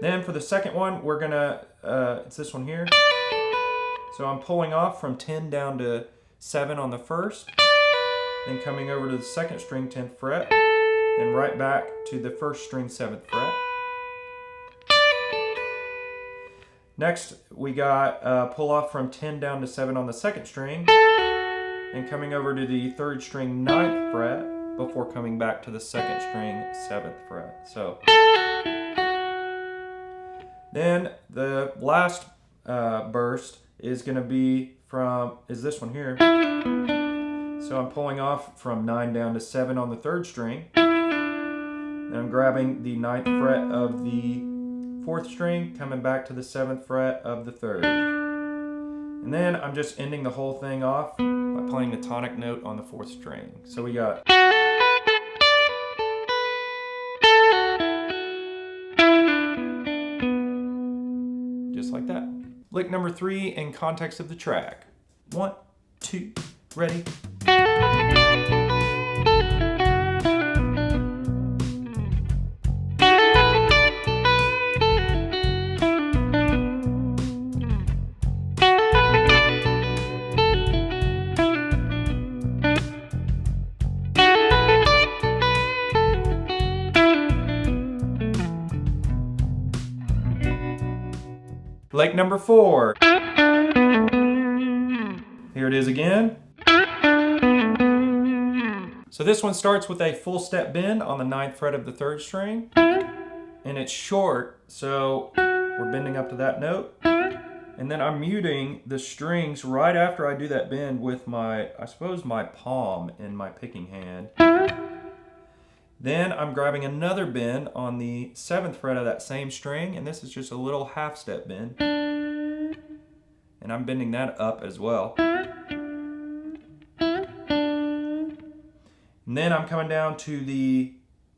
Then for the second one, we're gonna, it's this one here. So I'm pulling off from 10 down to 7 on the first, then coming over to the second string 10th fret, then right back to the first string 7th fret. Next, we got pull off from 10 down to 7 on the second string, and coming over to the third string 9th fret before coming back to the second string 7th fret. So then the last burst is going to be is this one here. So I'm pulling off from 9 down to 7 on the third string. Then I'm grabbing the 9th fret of the 4th string, coming back to the 7th fret of the 3rd. And then I'm just ending the whole thing off by playing the tonic note on the 4th string. So we got just like that. Lick number 3 in context of the track. 1, 2, ready. Lick number 4. Here it is again. So this one starts with a full step bend on the 9th fret of the 3rd string. And it's short, so we're bending up to that note. And then I'm muting the strings right after I do that bend with my palm in my picking hand. Then I'm grabbing another bend on the 7th fret of that same string, and this is just a little half step bend. And I'm bending that up as well. And then I'm coming down to the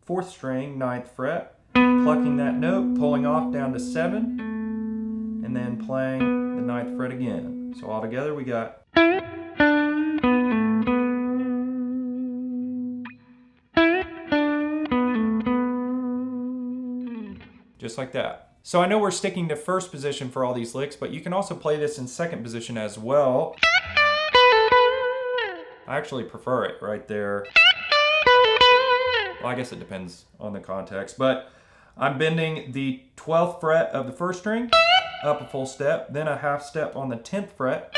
4th string, 9th fret, plucking that note, pulling off down to 7, and then playing the 9th fret again. So all together we got just like that. So I know we're sticking to first position for all these licks, but you can also play this in second position as well. I actually prefer it right there. Well, I guess it depends on the context, but I'm bending the 12th fret of the 1st string up a full step, then a half step on the 10th fret,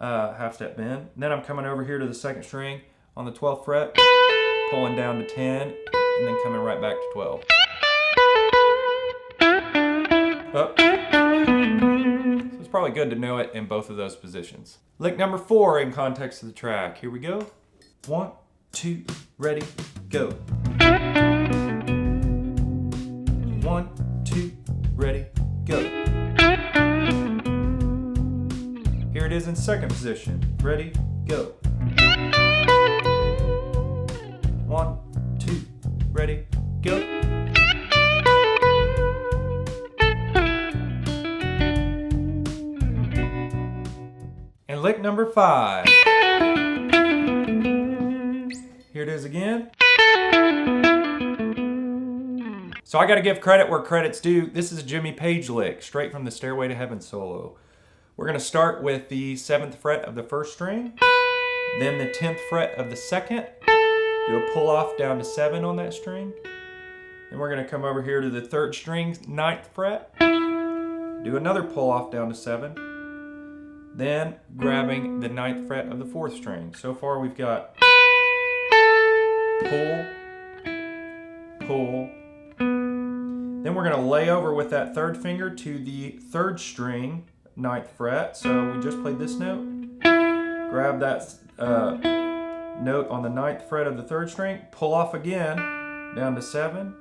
half step bend. Then I'm coming over here to the 2nd string on the 12th fret, pulling down to 10, and then coming right back to 12. Up. So it's probably good to know it in both of those positions. Lick number 4 in context of the track. Here we go. 1, 2, ready, go. 1, 2, ready, go. Here it is in second position. Ready, go. 1, 2, ready, go. And lick number 5. Here it is again. So I got to give credit where credit's due. This is a Jimmy Page lick, straight from the Stairway to Heaven solo. We're going to start with the 7th fret of the 1st string, then the 10th fret of the 2nd, do a pull off down to 7 on that string. Then we're going to come over here to the 3rd string, 9th fret, do another pull off down to 7, then grabbing the 9th fret of the 4th string. So far we've got pull, pull. Then we're going to lay over with that 3rd finger to the 3rd string, 9th fret. So we just played this note. Grab that note on the 9th fret of the 3rd string, pull off again down to 7,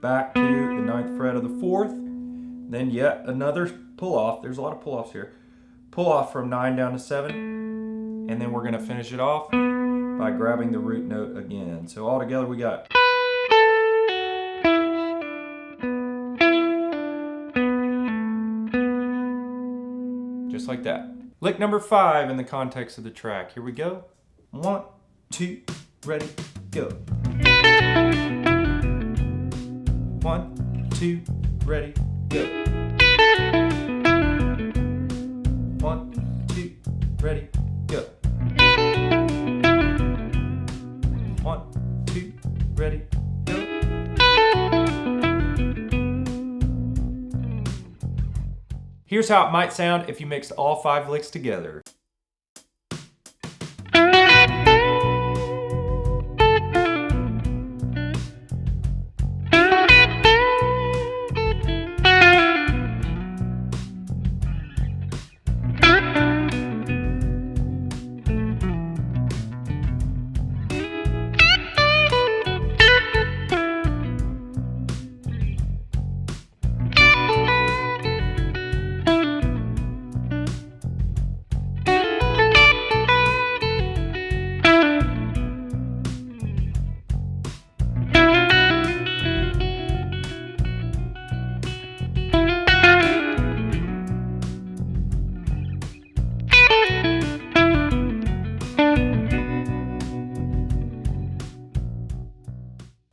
back to the 9th fret of the 4th, then yet another pull off. There's a lot of pull offs here. Pull off from 9 down to 7, and then we're going to finish it off by grabbing the root note again. So all together we got just like that. Lick number 5 in the context of the track. Here we go. 1, 2, ready, go. 1, 2, ready, go. 1, 2, ready, go. 1, 2, ready, go. Here's how it might sound if you mixed all 5 licks together.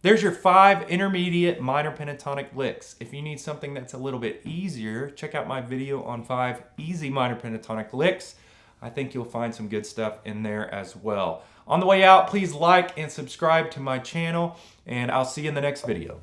There's your 5 intermediate minor pentatonic licks. If you need something that's a little bit easier, check out my video on 5 easy minor pentatonic licks. I think you'll find some good stuff in there as well. On the way out, please like and subscribe to my channel, and I'll see you in the next video.